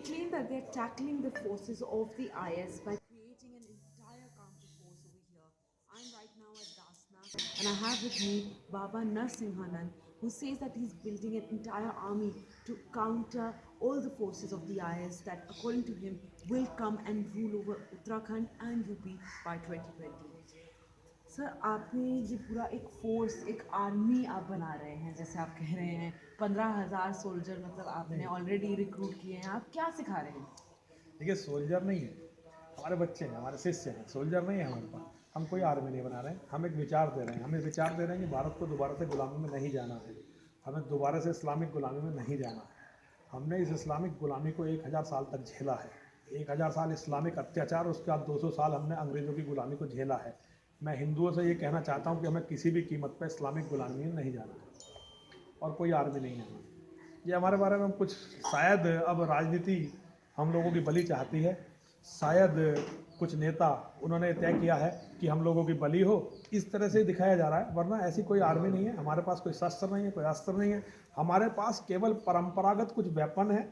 claim that they're tackling the forces of the IS by creating an entire counter force over here. I'm right now at Dasna and I have with me Baba Narsimhanan, who says that he's building an entire army to counter all the forces of the IS that, according to him, will come and rule over Uttarakhand and UP by 2020. Sir आपने ये पूरा एक force एक army आप बना रहे हैं, जैसे आप कह रहे हैं 15,000 सोल्जर मतलब आपने ऑलरेडी रिक्रूट किए हैं, आप क्या सिखा रहे हैं? देखिए, सोल्जर नहीं है, हमारे बच्चे हैं, हमारे शिष्य हैं। सोल्जर नहीं है हमारे पास। हम कोई आर्मी नहीं बना रहे हैं। हम एक विचार दे रहे हैं। हमें विचार दे रहे हैं कि भारत को दोबारा से गुलामी में नहीं जाना है। हमें दोबारा से इस्लामिक गुलामी में नहीं जाना है। हमने इस इस्लामिक गुलामी को 1000 साल तक झेला है। 1000 साल इस्लामिक अत्याचार, उसके बाद 200 साल हमने अंग्रेज़ों की गुलामी को झेला है। मैं हिंदुओं से ये कहना चाहता हूँ कि हमें किसी भी कीमत पर इस्लामिक गुलामी में नहीं जाना है और कोई आर्मी नहीं है। ये हमारे बारे में कुछ शायद अब राजनीति हम लोगों की बलि चाहती है। शायद कुछ नेता उन्होंने तय किया है कि हम लोगों की बलि हो, इस तरह से दिखाया जा रहा है। वरना ऐसी कोई आर्मी नहीं है। हमारे पास कोई शस्त्र नहीं है, कोई अस्त्र नहीं है। हमारे पास केवल परंपरागत कुछ वेपन है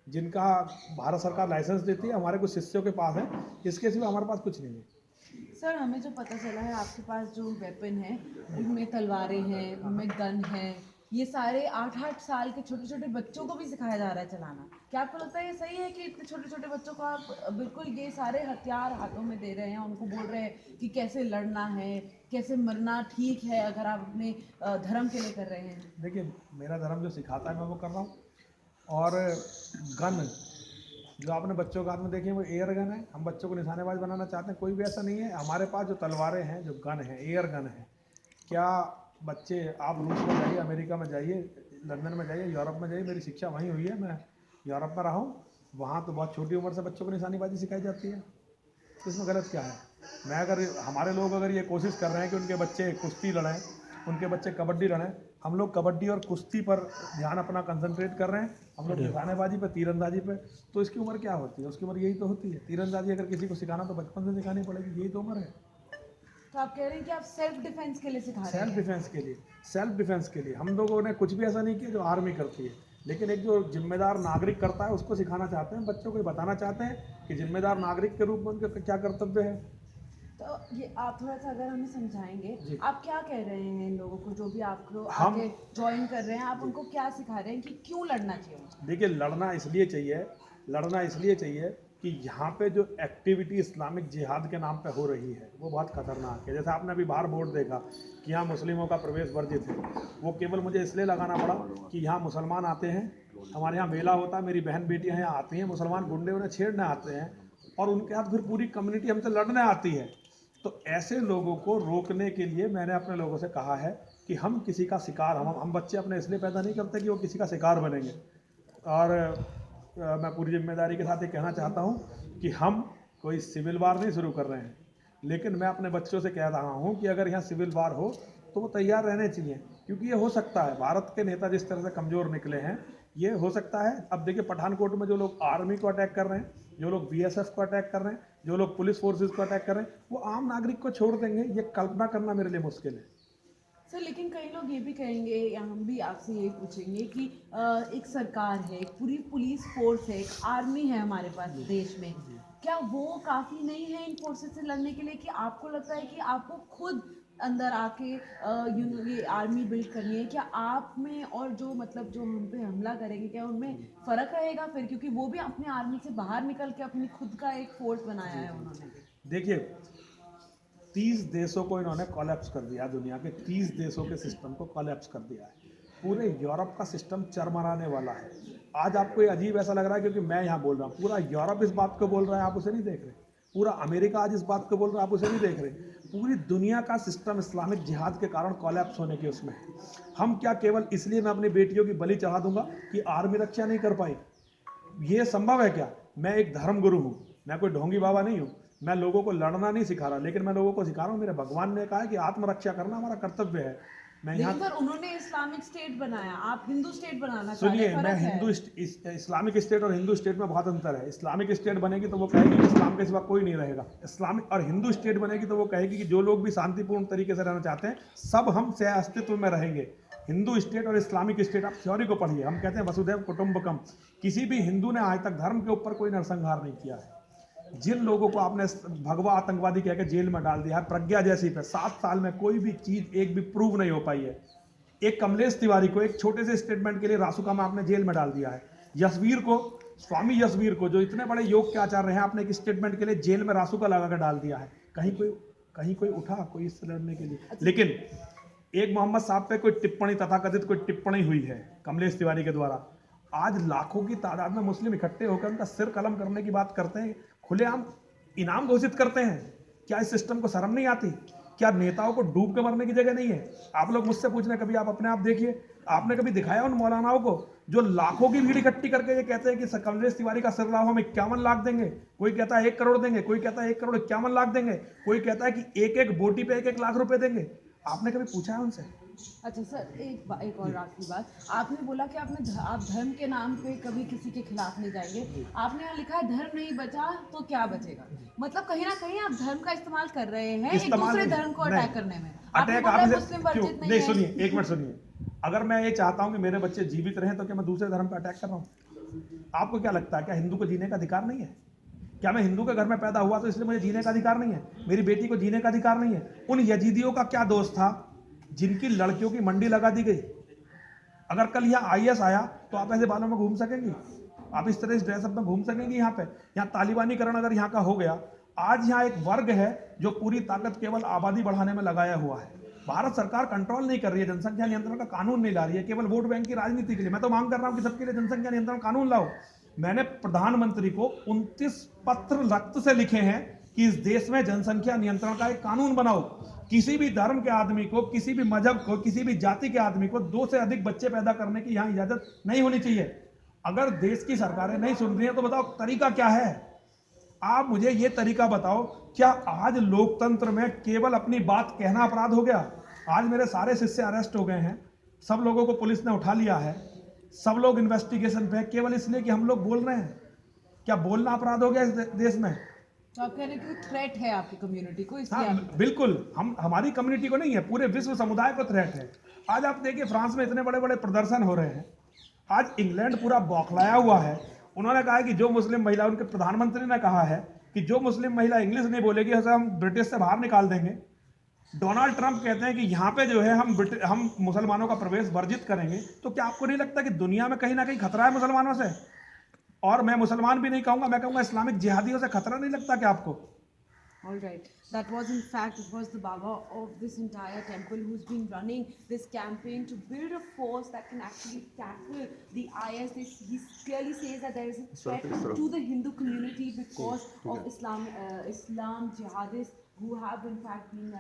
जिनका भारत सरकार लाइसेंस देती है। हमारे कुछ शिष्यों के पास है, इसके सिवा हमारे पास कुछ नहीं है। सर हमें जो पता चला है आपके पास जो वेपन है उनमें तलवारें हैं, उनमें गन है, ये सारे 8-8 साल के छोटे छोटे बच्चों को भी सिखाया जा रहा है चलाना। क्या आपको लगता है ये सही है कि इतने छोटे छोटे बच्चों को आप बिल्कुल ये सारे हथियार हाथों में दे रहे हैं, उनको बोल रहे हैं कि कैसे लड़ना है, कैसे मरना ठीक है अगर आप अपने धर्म के लिए कर रहे हैं? देखिए, मेरा धर्म जो सिखाता है मैं वो कर रहा हूँ। और गन जो आपने बच्चों के हाथ में देखी वो एयर गन है। हम बच्चों को निशानेबाज बनाना चाहते हैं, कोई भी ऐसा नहीं है। हमारे पास जो तलवारें हैं, जो गन है, एयर गन है। क्या बच्चे, आप रूस में जाइए, अमेरिका में जाइए, लंदन में जाइए, यूरोप में जाइए, मेरी शिक्षा वहीं हुई है, मैं यूरोप में रहा हूँ। वहाँ तो बहुत छोटी उम्र से बच्चों को निशानेबाजी सिखाई जाती है, तो इसमें गलत क्या है? मैं अगर हमारे लोग अगर ये कोशिश कर रहे हैं कि उनके बच्चे कुश्ती लड़ें, उनके बच्चे कबड्डी लड़ें, हम लोग कबड्डी और कुश्ती पर ध्यान अपना कंसंट्रेट कर रहे हैं, हम लोग निशानेबाजी पे, तीरंदाजी पे, तो इसकी उम्र क्या होती है? उसकी उम्र यही तो होती है। तीरंदाजी अगर किसी को सिखाना तो बचपन से सिखानी पड़ेगी, यही तो उम्र है। तो आप कह रहे हैं कि आप सेल्फ डिफेंस के लिए सिखा रहे हैं? सेल्फ डिफेंस के लिए हम लोगों ने कुछ भी ऐसा नहीं किया जो आर्मी करती है, लेकिन एक जो जिम्मेदार नागरिक करता है उसको सिखाना चाहते हैं। बच्चों को बताना चाहते हैं कि जिम्मेदार नागरिक के रूप में उनके क्या कर्तव्य है। तो ये आप थोड़ा सा अगर हमें समझाएंगे, आप क्या कह रहे हैं इन लोगों को जो भी आपको हम आगे ज्वाइन कर रहे हैं, आप उनको क्या सिखा रहे हैं कि क्यों लड़ना चाहिए? देखिए, लड़ना इसलिए चाहिए कि यहाँ पे जो एक्टिविटी इस्लामिक जिहाद के नाम पे हो रही है वो बहुत खतरनाक है। जैसे आपने अभी बाहर बोर्ड देखा कि यहाँ मुस्लिमों का प्रवेश वर्जित है, वो केवल मुझे इसलिए लगाना पड़ा कि यहाँ मुसलमान आते हैं, हमारे यहाँ मेला होता है, मेरी बहन बेटियाँ यहाँ आती हैं, मुसलमान गुंडे उन्हें छेड़ने आते हैं और उनके साथ फिर पूरी कम्युनिटी हमसे लड़ने आती है। तो ऐसे लोगों को रोकने के लिए मैंने अपने लोगों से कहा है कि हम किसी का शिकार, हम बच्चे अपने इसलिए पैदा नहीं करते कि वो किसी का शिकार बनेंगे। और मैं पूरी जिम्मेदारी के साथ ये कहना चाहता हूँ कि हम कोई सिविल वार नहीं शुरू कर रहे हैं, लेकिन मैं अपने बच्चों से कह रहा हूँ कि अगर यहाँ सिविल वार हो तो वो तैयार रहने चाहिए, क्योंकि ये हो सकता है। भारत के नेता जिस तरह से कमज़ोर निकले हैं, ये हो सकता है। अब देखिए, पठानकोट में जो लोग आर्मी को अटैक कर रहे हैं, जो लोग BSF को अटैक कर रहे हैं, जो लोग पुलिस फोर्सेस को अटैक कर रहे हैं, वो आम नागरिक को छोड़ देंगे, ये कल्पना करना मेरे लिए मुश्किल है। सर लेकिन कई लोग ये भी कहेंगे या हम भी आपसे यही पूछेंगे कि एक सरकार है, एक पूरी पुलिस फोर्स है, एक आर्मी है हमारे पास देश में, क्या वो काफ़ी नहीं है इन फोर्सेस से लड़ने के लिए? कि आपको लगता है कि आपको खुद अंदर आके ये आर्मी बिल्ड करनी है? क्या आप में और जो मतलब जो हम पे हमला करेंगे, क्या उनमें फ़र्क रहेगा फिर? क्योंकि वो भी अपने आर्मी से बाहर निकल के अपनी खुद का एक फोर्स बनाया है उन्होंने। देखिए, 30 देशों को इन्होंने कोलैप्स कर दिया, दुनिया के 30 देशों के सिस्टम को कोलैप्स कर दिया है। पूरे यूरोप का सिस्टम चरमराने वाला है। आज आपको ये अजीब ऐसा लग रहा है क्योंकि मैं यहाँ बोल रहा हूँ, पूरा यूरोप इस बात को बोल रहा है, आप उसे नहीं देख रहे। पूरा अमेरिका आज इस बात को बोल रहा है, आप उसे नहीं देख रहे। पूरी दुनिया का सिस्टम इस्लामिक जिहाद के कारण कोलैप्स होने के उसमें है। हम क्या केवल इसलिए मैं अपनी बेटियों की बलि चढ़ा दूंगा कि आर्मी रक्षा नहीं कर पाई? ये संभव है क्या? मैं एक धर्म गुरु हूँ, मैं कोई ढोंगी बाबा नहीं हूँ। मैं लोगों को लड़ना नहीं सिखा रहा, लेकिन मैं लोगों को सिखा रहा हूँ, मेरे भगवान ने कहा है कि आत्मरक्षा करना हमारा कर्तव्य है। मैं लेकिन यहाँ, सर उन्होंने इस्लामिक स्टेट बनाया, आप हिंदू स्टेट बनाना चाह रहे सुनिए, हैं, मैं फर्क है। इस्लामिक स्टेट और हिंदू स्टेट में बहुत अंतर है। इस्लामिक स्टेट बनेगी तो वो कहेगी कि इस्लाम के सिवा कोई नहीं रहेगा। इस्लामिक और हिंदू स्टेट बनेगी तो वो कहेगी कि जो लोग भी शांतिपूर्ण तरीके से रहना चाहते हैं, सब हम सह अस्तित्व में रहेंगे। हिंदू स्टेट और इस्लामिक स्टेट, आप थ्योरी को पढ़िए, हम कहते हैं वसुधैव कुटुंबकम। किसी भी हिंदू ने आज तक धर्म के ऊपर कोई नरसंहार नहीं किया है। जिन लोगों को आपने भगवा आतंकवादी कह के जेल में डाल दिया है, प्रज्ञा जैसी पे 7 साल में कोई भी चीज एक भी प्रूव नहीं हो पाई है। एक कमलेश तिवारी को एक छोटे से स्टेटमेंट के लिए रासुका में आपने जेल में डाल दिया है। यशवीर को, स्वामी यशवीर को, जो इतने बड़े योग के आचार्य हैं, आपने एक स्टेटमेंट के लिए जेल में रासुका लगा कर डाल दिया है। कहीं कोई उठा कोई इससे लड़ने के लिए? लेकिन एक मोहम्मद साहब पे कोई टिप्पणी, तथाकथित कोई टिप्पणी हुई है कमलेश तिवारी के द्वारा, आज लाखों की तादाद में मुस्लिम इकट्ठे होकर उनका सिर कलम करने की बात करते हैं, खुलेआम इनाम घोषित करते हैं। क्या इस सिस्टम को शर्म नहीं आती? क्या नेताओं को डूब के मरने की जगह नहीं है? आप लोग मुझसे पूछ रहे हैं, कभी आप अपने आप देखिए, आपने कभी दिखाया उन मौलानाओं को जो लाखों की भीड़ इकट्ठी करके ये कहते हैं कि कमलेश तिवारी का सिर लाओ, हम 51 लाख देंगे, कोई कहता है 1 करोड़ देंगे, कोई कहता है 1 करोड़ 51 लाख देंगे, कोई कहता है कि एक बोटी पे 1 लाख रुपए देंगे। आपने कभी पूछा है उनसे? अच्छा सर, एक और आखिरी बात, आपने बोला कि आप धर्म के नाम पे कभी किसी के खिलाफ नहीं जाएंगे। आपने यहाँ लिखा है धर्म नहीं बचा तो क्या बचेगा, मतलब कहीं ना कहीं आप धर्म का इस्तेमाल कर रहे हैं एक दूसरे धर्म को अटैक करने में। आपने बोला मुस्लिम वर्जित नहीं है। सुनिए, एक मिनट सुनिए, अगर मैं ये चाहता हूं कि मेरे बच्चे जीवित रहें तो क्या मैं दूसरे धर्म पर अटैक कर रहा हूं? आपको क्या लगता है, क्या हिंदू को जीने का अधिकार नहीं है? क्या मैं हिंदू के घर में पैदा हुआ तो इसलिए मुझे जीने का अधिकार नहीं है? मेरी बेटी को जीने का अधिकार नहीं है? उन यजीदियों का क्या दोष था जिनकी लड़कियों की मंडी लगा दी गई? अगर कल यहाँ IS आया तो आप ऐसे बालों में घूम सकेंगी? आप इस तरह इस ड्रेसअप में घूम सकेंगी? यहाँ तालिबानीकरण अगर यहाँ का हो गया, आज यहाँ एक वर्ग है जो पूरी ताकत केवल आबादी बढ़ाने में लगाया हुआ है। भारत सरकार कंट्रोल नहीं कर रही है, जनसंख्या नियंत्रण का कानून नहीं ला रही है, केवल वोट बैंक की राजनीति के लिए। मैं तो मांग कर रहा हूं कि सबके लिए जनसंख्या नियंत्रण कानून लाओ। मैंने प्रधानमंत्री को 29 पत्र रक्त से लिखे हैं कि इस देश में जनसंख्या नियंत्रण का एक कानून बनाओ। किसी भी धर्म के आदमी को, किसी भी मजहब को, किसी भी जाति के आदमी को 2 से अधिक बच्चे पैदा करने की यहाँ इजाजत नहीं होनी चाहिए। अगर देश की सरकारें नहीं सुन रही हैं तो बताओ तरीका क्या है? आप मुझे ये तरीका बताओ, क्या आज लोकतंत्र में केवल अपनी बात कहना अपराध हो गया? आज मेरे सारे शिष्य अरेस्ट हो गए हैं, सब लोगों को पुलिस ने उठा लिया है, सब लोग इन्वेस्टिगेशन पे, केवल इसलिए कि हम लोग बोल रहे हैं। क्या बोलना अपराध हो गया इस देश में? तो आप कह रहे हैं कि थ्रेट है आपकी कम्युनिटी को, इसलिए हाँ, बिल्कुल, हमारी कम्युनिटी को नहीं है, पूरे विश्व समुदाय को थ्रेट है। आज आप देखिए फ्रांस में इतने बड़े बड़े प्रदर्शन हो रहे हैं, आज इंग्लैंड पूरा बौखलाया हुआ है। उन्होंने कहा है कि जो मुस्लिम महिला, उनके प्रधानमंत्री ने कहा है कि जो मुस्लिम महिला इंग्लिश नहीं बोलेगी उसे हम ब्रिटिश से बाहर निकाल देंगे। डोनाल्ड ट्रंप कहते हैं कि यहाँ पे जो है हम मुसलमानों का प्रवेश वर्जित करेंगे। तो क्या आपको नहीं लगता कि दुनिया में कहीं ना कहीं खतरा है मुसलमानों से? और मैं मुसलमान भी नहीं कहूंगा, मैं कहूंगा इस्लामिक जिहादियों से खतरा नहीं लगता क्या आपको? All right. That was in fact, it was the Baba of this entire temple who's been running this campaign to build a force that can actually tackle the IS. He clearly says that there is a threat to the Hindu community because of Islam jihadists who have in fact been